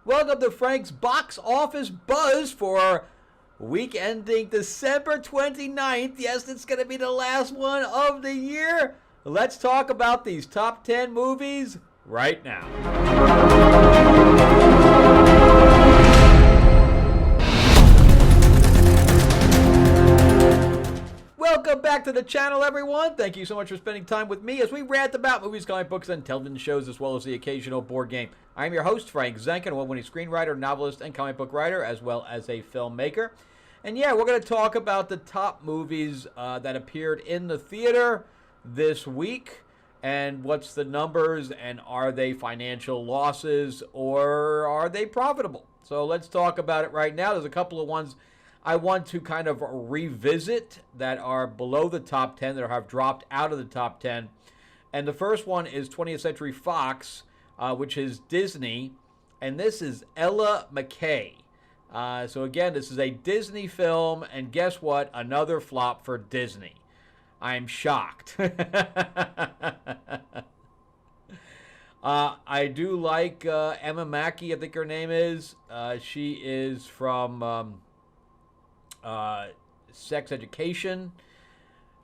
Welcome to Frank's Box Office Buzz for week ending December 29th. Yes, it's going to be the last one of the year. Let's talk about these top 10 movies right now. Welcome back to the channel, everyone. Thank you so much for spending time with me as we rant about movies, comic books, and television shows, as well as the occasional board game. I'm your host, Frank Zanca, an award-winning screenwriter, novelist, and comic book writer, as well as a filmmaker. And yeah, we're going to talk about the top movies that appeared in the theater this week, and what's the numbers, and are they financial losses, or are they profitable? So let's talk about it right now. There's a couple of ones I want to kind of revisit that are below the top 10, that have dropped out of the top 10. And the first one is 20th Century Fox, which is Disney. And this is Ella McKay. So again, this is a Disney film. And guess what? Another flop for Disney. I'm shocked. I do like Emma Mackey, I think her name is. She is from Sex Education,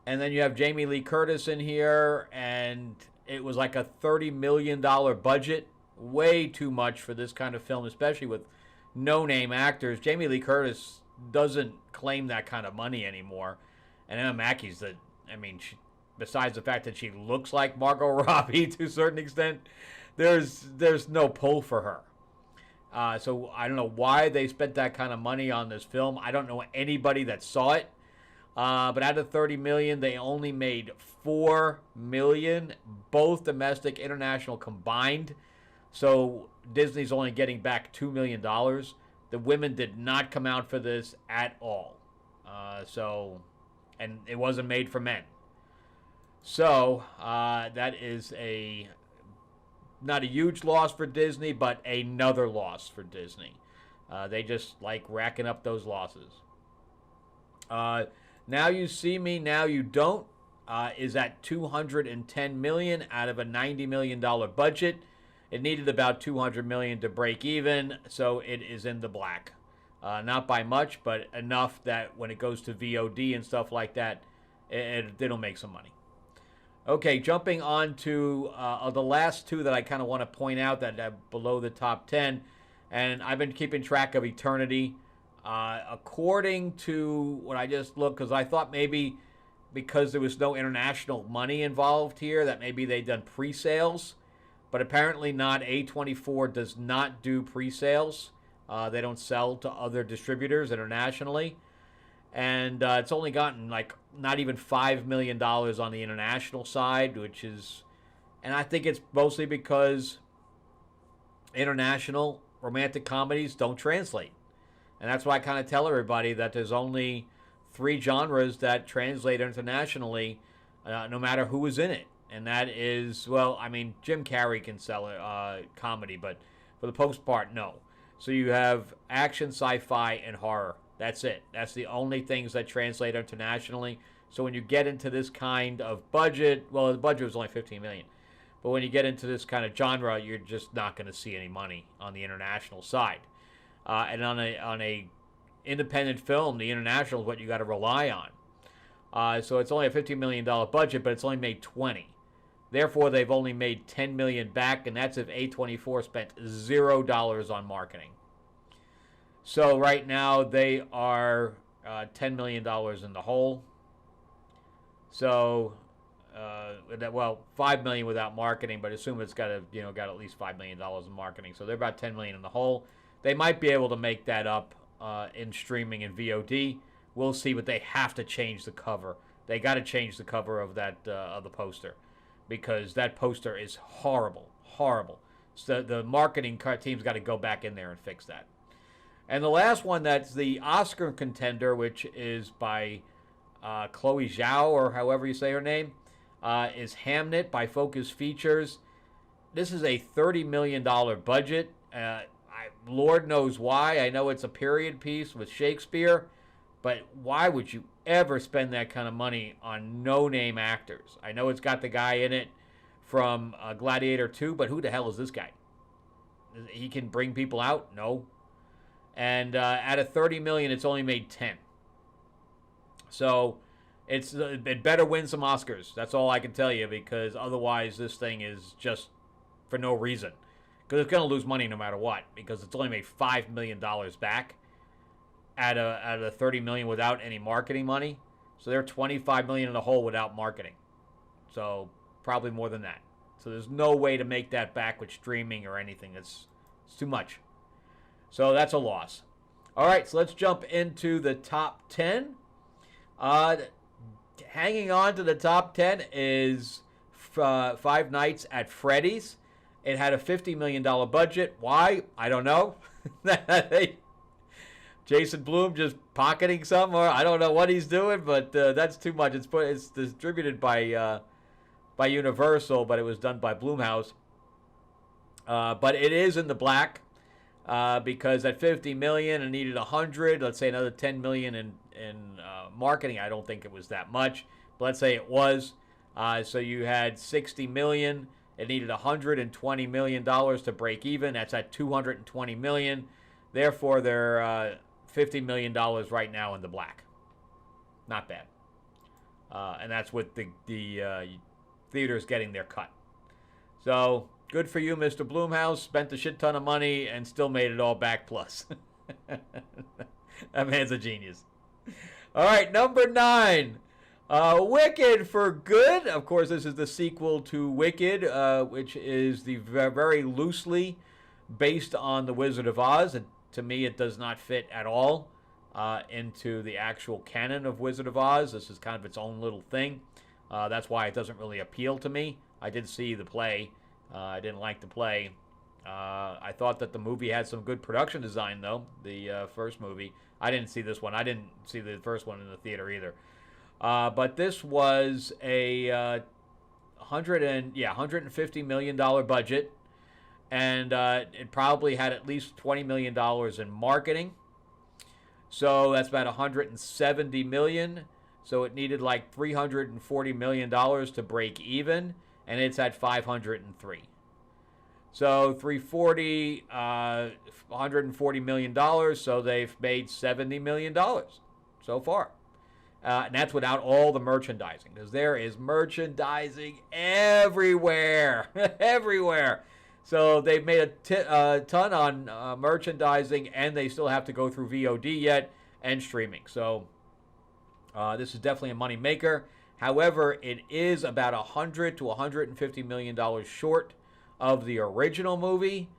and then you have Jamie Lee Curtis in here, and it was like a $30 million budget. Way too much for this kind of film, especially with no-name actors. Jamie Lee Curtis doesn't claim that kind of money anymore, and Emma Mackey's besides the fact that she looks like Margot Robbie to a certain extent, there's no pull for her. So I don't know why they spent that kind of money on this film. I don't know anybody that saw it. But out of $30 million, they only made $4 million, both domestic, international combined. So Disney's only getting back $2 million. The women did not come out for this at all. And it wasn't made for men. So that is not a huge loss for Disney, but another loss for Disney. They just like racking up those losses. Now You See Me, Now You Don't is at $210 million out of a $90 million budget. It needed about $200 million to break even, so it is in the black. Not by much, but enough that when it goes to VOD and stuff like that, it'll make some money. Okay, jumping on to the last two that I kind of want to point out that are below the top 10. And I've been keeping track of Eternity. According to what I just looked, because I thought maybe because there was no international money involved here, that maybe they'd done pre-sales. But apparently not. A24 does not do pre-sales. They don't sell to other distributors internationally. And it's only gotten not even $5 million on the international side, and I think it's mostly because international romantic comedies don't translate. And that's why I kind of tell everybody that there's only 3 genres that translate internationally, no matter who is in it. And that is, Jim Carrey can sell comedy, but for the most part, no. So you have action, sci-fi, and horror. That's it. That's the only things that translate internationally. So when you get into this kind of budget, well, the budget was only $15 million. But when you get into this kind of genre, you're just not going to see any money on the international side. And on a independent film, the international is what you got to rely on. So it's only a $15 million budget, but it's only made 20. Therefore, they've only made $10 million back, and that's if A24 spent $0 on marketing. So right now they are $10 million in the hole. So, $5 million without marketing, but assume it's got at least $5 million in marketing. So they're about $10 million in the hole. They might be able to make that up in streaming and VOD. We'll see, but they have to change the cover. They got to change the cover of that of the poster, because that poster is horrible, horrible. So the marketing team's got to go back in there and fix that. And the last one that's the Oscar contender, which is by Chloe Zhao, or however you say her name, is Hamnet by Focus Features. This is a $30 million budget. Lord knows why. I know it's a period piece with Shakespeare, but why would you ever spend that kind of money on no-name actors? I know it's got the guy in it from Gladiator 2, but who the hell is this guy? he can bring people out? No. And out of 30 million, it's only made 10. So it better win some Oscars. That's all I can tell you, because otherwise this thing is just for no reason. Because it's going to lose money no matter what, because it's only made $5 million back out of the 30 million without any marketing money. So they're 25 million in the hole without marketing. So probably more than that. So there's no way to make that back with streaming or anything. It's too much. So that's a loss. All right, so let's jump into the top 10. Hanging on to the top 10 is Five Nights at Freddy's. It had a $50 million budget. Why? I don't know. Jason Blum just pocketing some, or I don't know what he's doing, but that's too much. It's distributed by Universal, but it was done by Blumhouse. But it is in the black because at $50 million it needed 100. Let's say another $10 million in marketing. I don't think it was that much, but let's say it was. So you had $60 million. It needed $120 million to break even. That's at $220 million. Therefore, they're $50 million right now in the black. Not bad. And that's with the theaters getting their cut. So good for you, Mr. Blumhouse. Spent a shit ton of money and still made it all back plus. That man's a genius. All right, number 9. Wicked for Good. Of course, this is the sequel to Wicked, which is the very loosely based on The Wizard of Oz. And to me, it does not fit at all into the actual canon of Wizard of Oz. This is kind of its own little thing. That's why it doesn't really appeal to me. I did see the play. I didn't like the play. I thought that the movie had some good production design, though, the first movie. I didn't see this one. I didn't see the first one in the theater either. But this was a $150 million budget, and it probably had at least $20 million in marketing. So that's about $170 million. So it needed like $340 million to break even, and it's at 503. So 340, $140 million. So they've made $70 million so far. And that's without all the merchandising, because there is merchandising everywhere, everywhere. So they've made a ton on merchandising, and they still have to go through VOD yet and streaming. So this is definitely a money maker. However, it is about $100 to $150 million short of the original movie.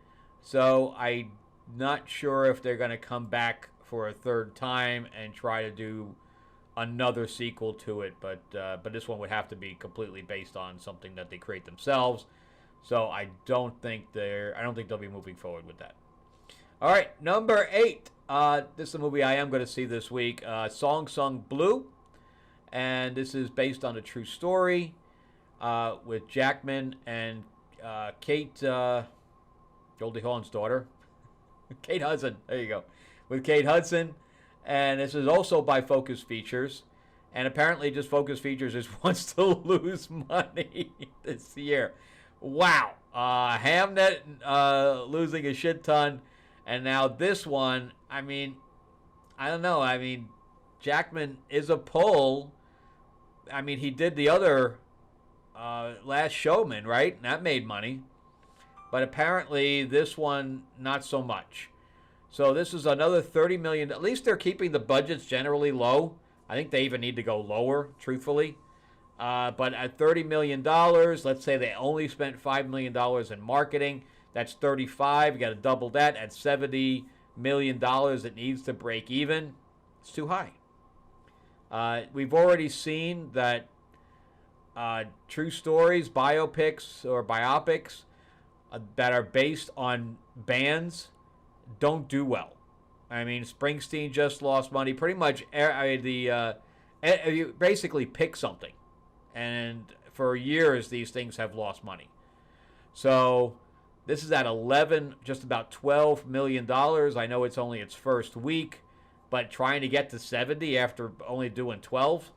So I'm not sure if they're going to come back for a third time and try to do another sequel to it, but this one would have to be completely based on something that they create themselves. So I don't think they'll be moving forward with that. All right, number 8. This is a movie I am going to see this week. Song Sung Blue, and this is based on a true story with Jackman and Kate, Goldie Hawn's daughter, Kate Hudson. There you go, with Kate Hudson. And this is also by Focus Features. And apparently just Focus Features just wants to lose money this year. Wow. Hamnet losing a shit ton. And now this one, I mean, I don't know. I mean, Jackman is a pull. I mean, he did the other Last Showman, right? And that made money. But apparently this one, not so much. So this is another $30 million. At least they're keeping the budgets generally low. I think they even need to go lower, truthfully. But at $30 million, let's say they only spent $5 million in marketing. That's 35. You got to double that at $70 million. It needs to break even. It's too high. We've already seen that true stories, biopics or biopics that are based on bands don't do well. I mean, Springsteen just lost money. Pretty much, you basically pick something, and for years these things have lost money. So this is at 11, just about $12 million. I know it's only its first week, but trying to get to 70 after only doing 12,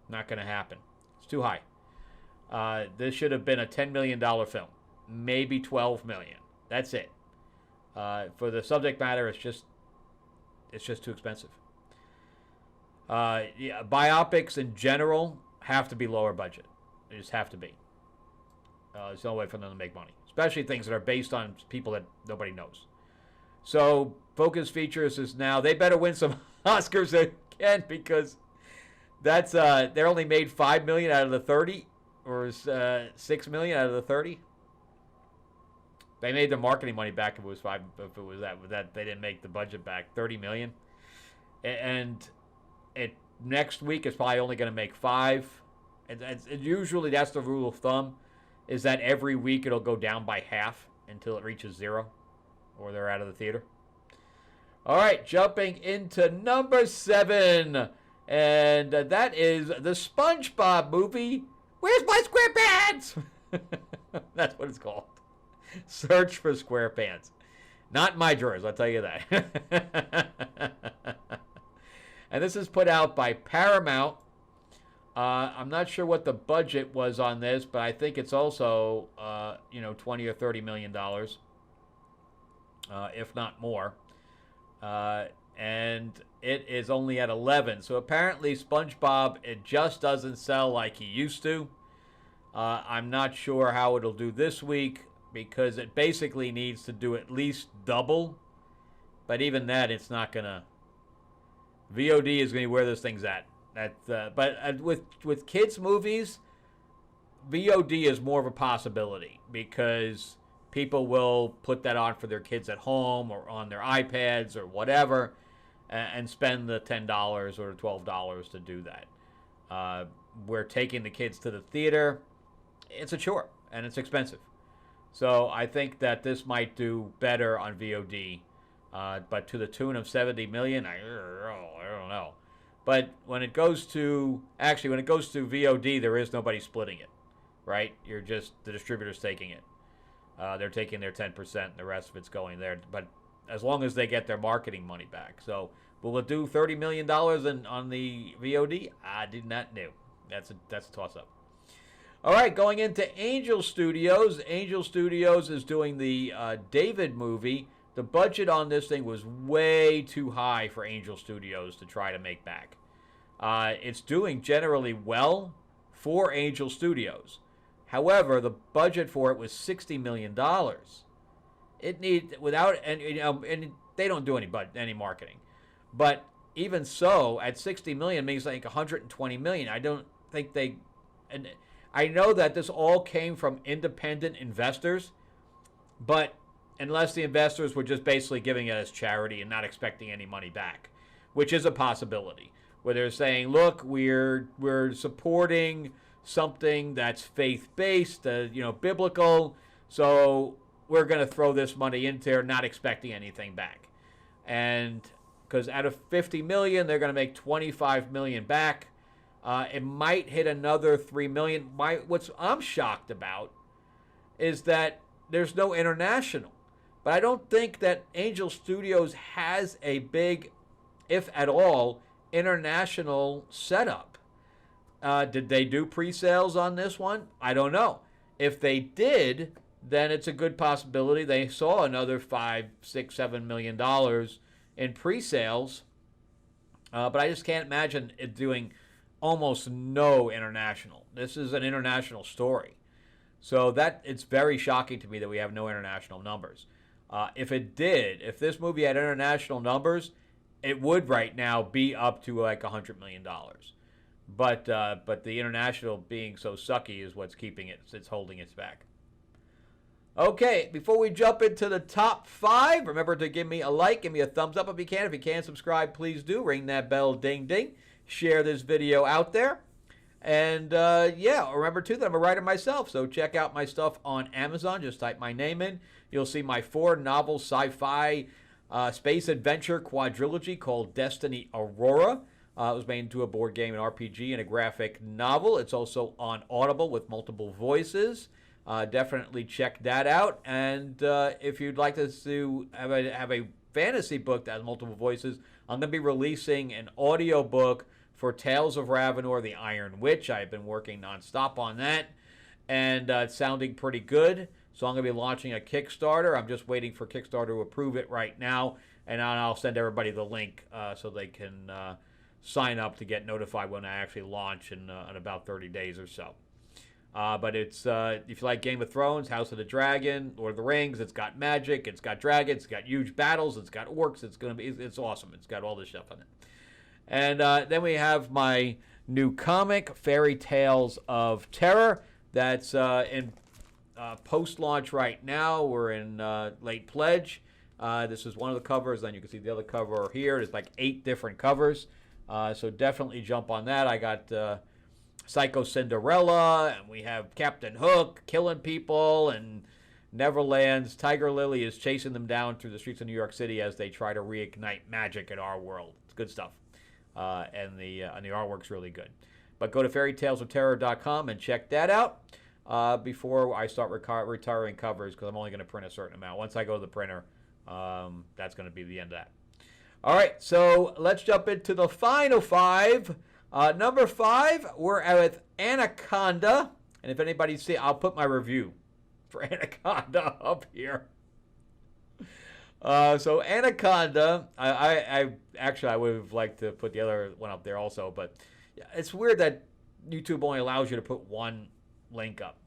not going to happen. It's too high. This should have been a $10 million film, maybe $12 million. That's it. For the subject matter, it's just too expensive. Yeah, biopics in general have to be lower budget. They just have to be. There's no way for them to make money, especially things that are based on people that nobody knows. So Focus Features is now, they better win some Oscars again, because that's they're only made $5 million out of the 30, or $6 million out of the 30. They made their marketing money back if it was five. If it was that they didn't make the budget back, $30 million, and next week is probably only going to make 5. And usually that's the rule of thumb, is that every week it'll go down by half until it reaches 0, or they're out of the theater. All right, jumping into number 7, and that is the SpongeBob movie. Where's my SquarePants? That's what it's called. Search for SquarePants. Not in my drawers, I'll tell you that. And this is put out by Paramount. I'm not sure what the budget was on this, but I think it's also, $20 or $30 million, if not more. And it is only at 11. So apparently SpongeBob, it just doesn't sell like he used to. I'm not sure how it'll do this week, because it basically needs to do at least double. But even that, it's not going to. VOD is going to be where this thing's at. But with kids' movies, VOD is more of a possibility, because people will put that on for their kids at home or on their iPads or whatever, and spend the $10 or $12 to do that. We're taking the kids to the theater. It's a chore, and it's expensive. So I think that this might do better on VOD, but to the tune of $70 million, I don't know. But when it goes to VOD, there is nobody splitting it, right? You're just, the distributor's taking it. They're taking their 10%, and the rest of it's going there. But as long as they get their marketing money back. So will it do $30 million on the VOD? I did not know. That's a toss-up. All right, going into Angel Studios. Angel Studios is doing the David movie. The budget on this thing was way too high for Angel Studios to try to make back. It's doing generally well for Angel Studios. However, the budget for it was $60 million. It need without and they don't do any marketing, but even so, at $60 million means like $120 million. I don't think they. And I know that this all came from independent investors, but unless the investors were just basically giving it as charity and not expecting any money back, which is a possibility, where they're saying, look, we're supporting something that's faith-based, biblical, so we're going to throw this money into there, not expecting anything back. And because out of $50 million, they're going to make $25 million back. It might hit another $3 million. What I'm shocked about is that there's no international. But I don't think that Angel Studios has a big, if at all, international setup. Did they do pre-sales on this one? I don't know. If they did, then it's a good possibility they saw another $5, $6, $7 million in pre-sales. But I just can't imagine it doing almost no international. This is an international story. So that it's very shocking to me that we have no international numbers. If this movie had international numbers, it would right now be up to like $100 million. But the international being so sucky is what's keeping it. It's holding it back. Okay, before we jump into the top 5, remember to give me a like, give me a thumbs up if you can. If you can't subscribe, please do. Ring that bell, ding, ding. Share this video out there. And, remember, too, that I'm a writer myself, so check out my stuff on Amazon. Just type my name in. You'll see my 4-novel sci-fi space adventure quadrilogy called Destiny Aurora. It was made into a board game, an RPG, and a graphic novel. It's also on Audible with multiple voices. Definitely check that out. And if you'd like to have a fantasy book that has multiple voices, I'm going to be releasing an audio book for Tales of Ravenor, the Iron Witch. I've been working nonstop on that, and it's sounding pretty good. So I'm going to be launching a Kickstarter. I'm just waiting for Kickstarter to approve it right now, and I'll send everybody the link so they can sign up to get notified when I actually launch in about 30 days or so. But it's if you like Game of Thrones, House of the Dragon, Lord of the Rings, it's got magic, it's got dragons, it's got huge battles, it's got orcs. It's awesome. It's got all this stuff in it. And then we have my new comic, Fairy Tales of Terror. That's in post-launch right now. We're in late pledge. This is one of the covers. Then you can see the other cover here. There's like 8 different covers. So definitely jump on that. I got Psycho Cinderella, and we have Captain Hook killing people, and Neverland's Tiger Lily is chasing them down through the streets of New York City as they try to reignite magic in our world. It's good stuff. And the artwork's really good. But go to fairytalesofterror.com and check that out before I start retiring covers, because I'm only going to print a certain amount. Once I go to the printer, that's going to be the end of that. All right, so let's jump into the final 5. Number 5, we're with Anaconda. And if anybody see, I'll put my review for Anaconda up here. So Anaconda, I would have liked to put the other one up there also, but it's weird that YouTube only allows you to put one link up.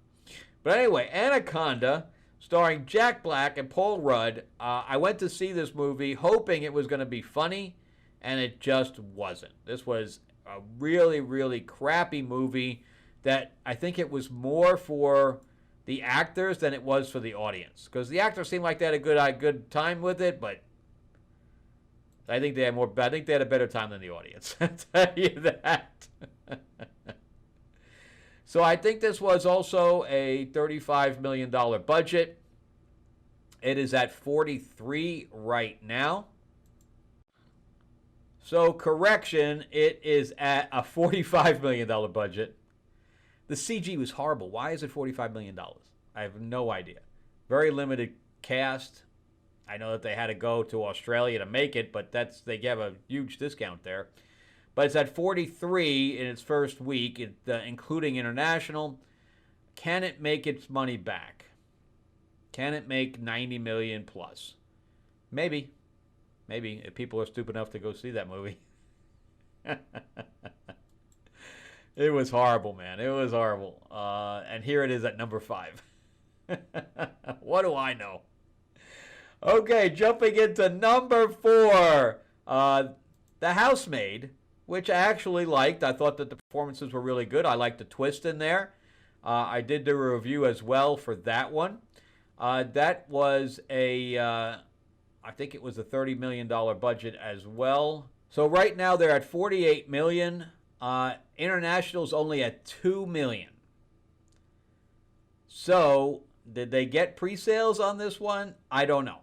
But anyway, Anaconda, starring Jack Black and Paul Rudd. I went to see this movie hoping it was going to be funny, and it just wasn't. This was a really, really crappy movie that I think it was more for the actors than it was for the audience, because the actors seemed like they had a good time with it, but I think they had a better time than the audience. I'll tell you that. So I think this was also a $35 million budget. It is at 43 right now. So correction, it is at a $45 million budget. The CG was horrible. Why is it $45 million? I have no idea. Very limited cast. I know that they had to go to Australia to make it, but they have a huge discount there. But it's at 43 in its first week, including international. Can it make its money back? Can it make 90 million plus? Maybe. Maybe, if people are stupid enough to go see that movie. It was horrible, man. It was horrible. And here it is at number 5. What do I know? Okay, jumping into number 4. The Housemaid, which I actually liked. I thought that the performances were really good. I liked the twist in there. I did do a review as well for that one. That was I think it was a $30 million budget as well. So right now they're at $48 million. International's only at $2 million. So did they get pre-sales on this one? I don't know.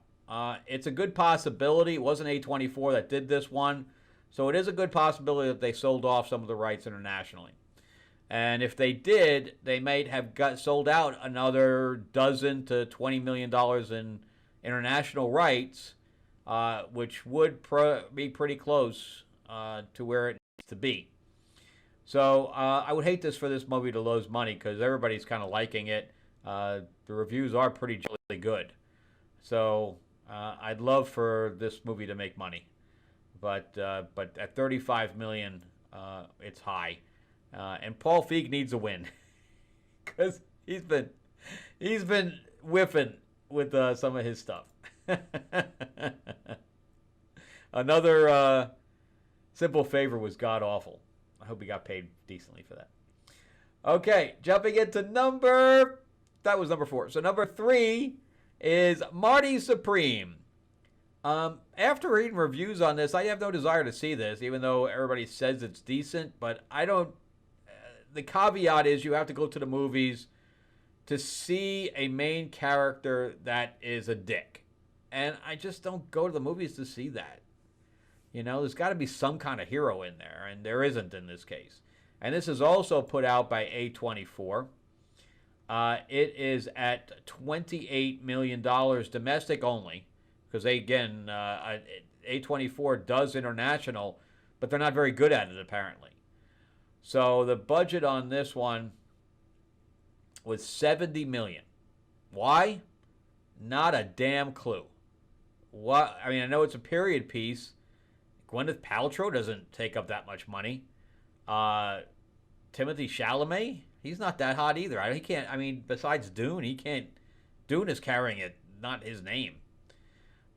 It's a good possibility. It wasn't A24 that did this one. So it is a good possibility that they sold off some of the rights internationally. And if they did, they might have sold out another dozen to $20 million in international rights, which would be pretty close to where it needs to be. So I would hate for this movie to lose money, because everybody's kind of liking it. The reviews are pretty jolly good. So I'd love for this movie to make money. But at $35 million, it's high. And Paul Feig needs a win, because he's been whiffing with some of his stuff. Another Simple Favor was god awful. I hope he got paid decently for that. Okay, jumping into that was number 4. So number 3 is Marty Supreme. After reading reviews on this, I have no desire to see this, even though everybody says it's decent. But I don't. The caveat is you have to go to the movies to see a main character that is a dick. And I just don't go to the movies to see that. You know, there's got to be some kind of hero in there, and there isn't in this case. And this is also put out by A24. It is at $28 million domestic only, because A24 does international, but they're not very good at it apparently. So the budget on this one was $70 million. Why? Not a damn clue. What? I mean, I know it's a period piece. Gwyneth Paltrow doesn't take up that much money. Timothy Chalamet, he's not that hot either. He can't. I mean, besides Dune, he can't. Dune is carrying it, not his name.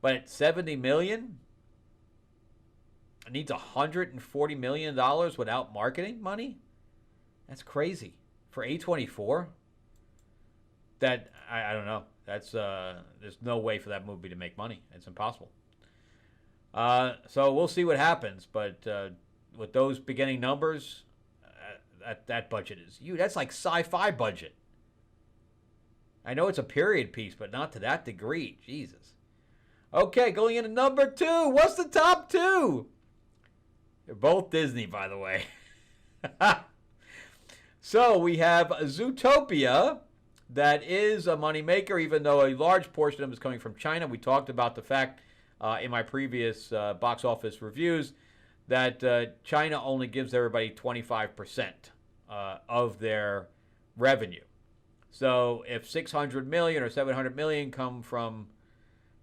But at $70 million, it needs $140 million without marketing money. That's crazy for A24. That I don't know. That's there's no way for that movie to make money. It's impossible. So we'll see what happens. But with those beginning numbers, that budget is huge. That's like sci-fi budget. I know it's a period piece, but not to that degree. Jesus. Okay, going into number 2. What's the top 2? They're both Disney, by the way. So we have Zootopia. That is a moneymaker, even though a large portion of it is coming from China. We talked about the fact in my previous box office reviews that China only gives everybody 25% of their revenue. So if 600 million or 700 million come from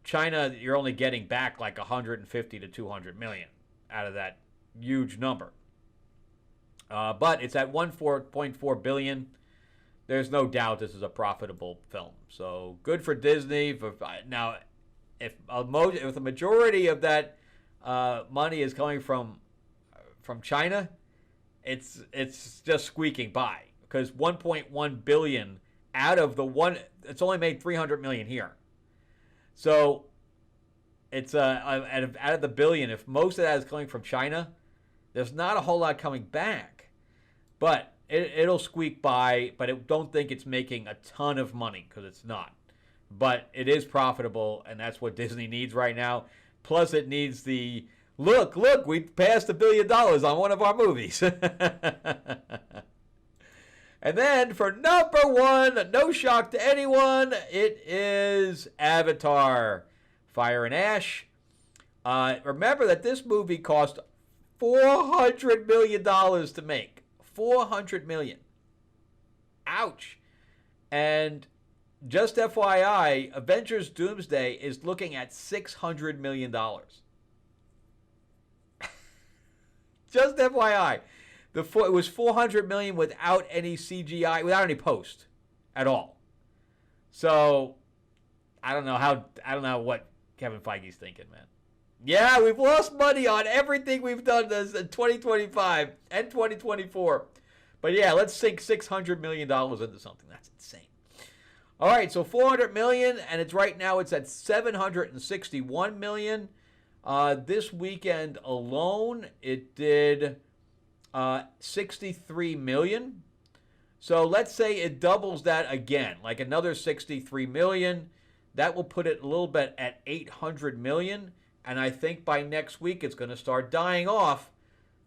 China, you're only getting back like 150 to 200 million out of that huge number. But it's at 1.4 billion. There's no doubt this is a profitable film. So good for Disney. Now, if the majority of that money is coming from China, it's just squeaking by, because 1.1 billion out of the one, it's only made 300 million here. So it's out of the billion, if most of that is coming from China, there's not a whole lot coming back. But it'll squeak by, but I don't think it's making a ton of money, because it's not. But it is profitable, and that's what Disney needs right now. Plus, it needs the, look, we passed $1 billion on one of our movies. And then for number 1, no shock to anyone, it is Avatar, Fire and Ash. Remember that this movie cost $400 million to make. $400 million. Ouch. And just FYI, Avengers Doomsday is looking at $600 million. Just FYI. It was $400 million without any CGI, without any post at all. So I don't know what Kevin Feige's thinking, man. Yeah, we've lost money on everything we've done this in 2025 and 2024. But yeah, let's sink $600 million into something. That's insane. All right, so $400 million, and it's right now it's at $761 million. This weekend alone, it did $63 million. So let's say it doubles that again, like another $63 million. That will put it a little bit at $800 million. And I think by next week it's going to start dying off.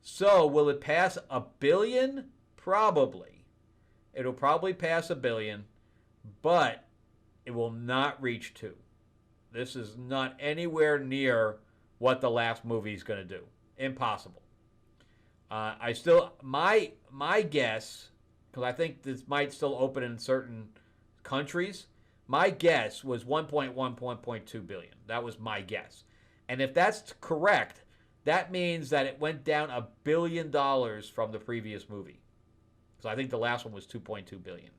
So will it pass $1 billion? Probably. It'll probably pass $1 billion, but it will not reach 2. This is not anywhere near what the last movie is going to do. Impossible. My guess, because I think this might still open in certain countries, my guess was 1.2 billion. That was my guess. And if that's correct, that means that it went down $1 billion from the previous movie. So I think the last one was 2.2 billion.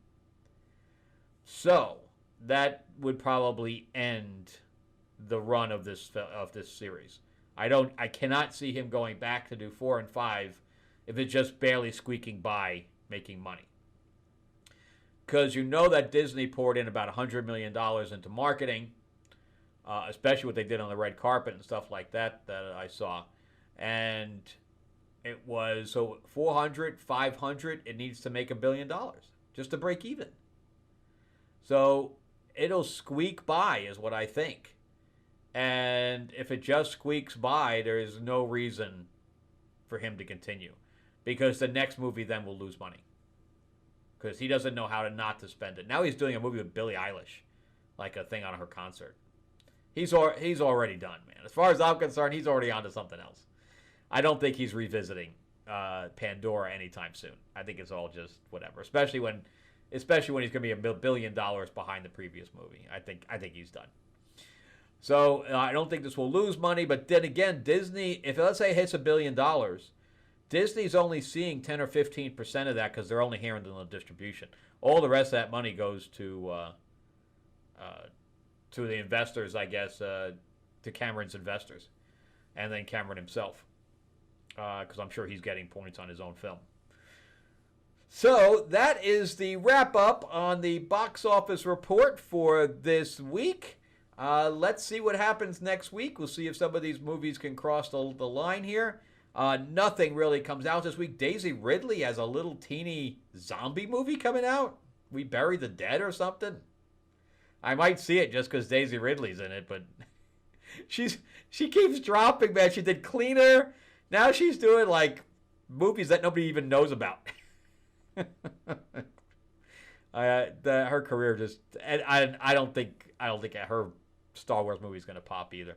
So that would probably end the run of this series. I cannot see him going back to do 4 and 5 if it's just barely squeaking by making money. Because you know that Disney poured in about $100 million into marketing, especially what they did on the red carpet and stuff like that I saw. And it was, so 400, 500, it needs to make $1 billion just to break even. So it'll squeak by is what I think. And if it just squeaks by, there is no reason for him to continue. Because the next movie then will lose money. Because he doesn't know how not to spend it. Now he's doing a movie with Billie Eilish. Like a thing on her concert. He's already done, man. As far as I'm concerned, he's already on to something else. I don't think he's revisiting Pandora anytime soon. I think it's all just whatever. Especially when especially when he's going to be $1 billion behind the previous movie. I think he's done. So I don't think this will lose money, but then again, Disney, if let's say it hits $1 billion, Disney's only seeing 10 or 15% of that because they're only handling the distribution. All the rest of that money goes to the investors, I guess, to Cameron's investors, and then Cameron himself, because I'm sure he's getting points on his own film. So that is the wrap up on the box office report for this week. Let's see what happens next week. We'll see if some of these movies can cross the line here. Nothing really comes out this week. Daisy Ridley has a little teeny zombie movie coming out. We Bury the Dead or something. I might see it just because Daisy Ridley's in it, but she keeps dropping, man. She did Cleaner. Now she's doing like movies that nobody even knows about. Her career just, and I don't think her Star Wars movie is going to pop either.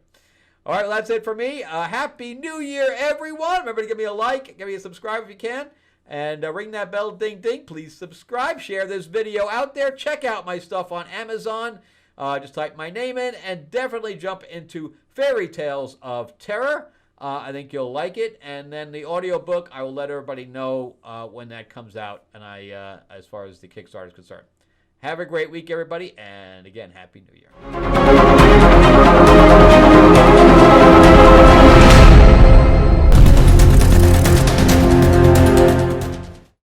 All right, well, that's it for me. Happy New Year, everyone. Remember to give me a like, give me a subscribe if you can, and ring that bell, ding, ding. Please subscribe, share this video out there. Check out my stuff on Amazon. Just type my name in, and definitely jump into Fairy Tales of Terror. I think you'll like it. And then the audiobook, I will let everybody know when that comes out, and as far as the Kickstarter is concerned. Have a great week, everybody, and again, Happy New Year.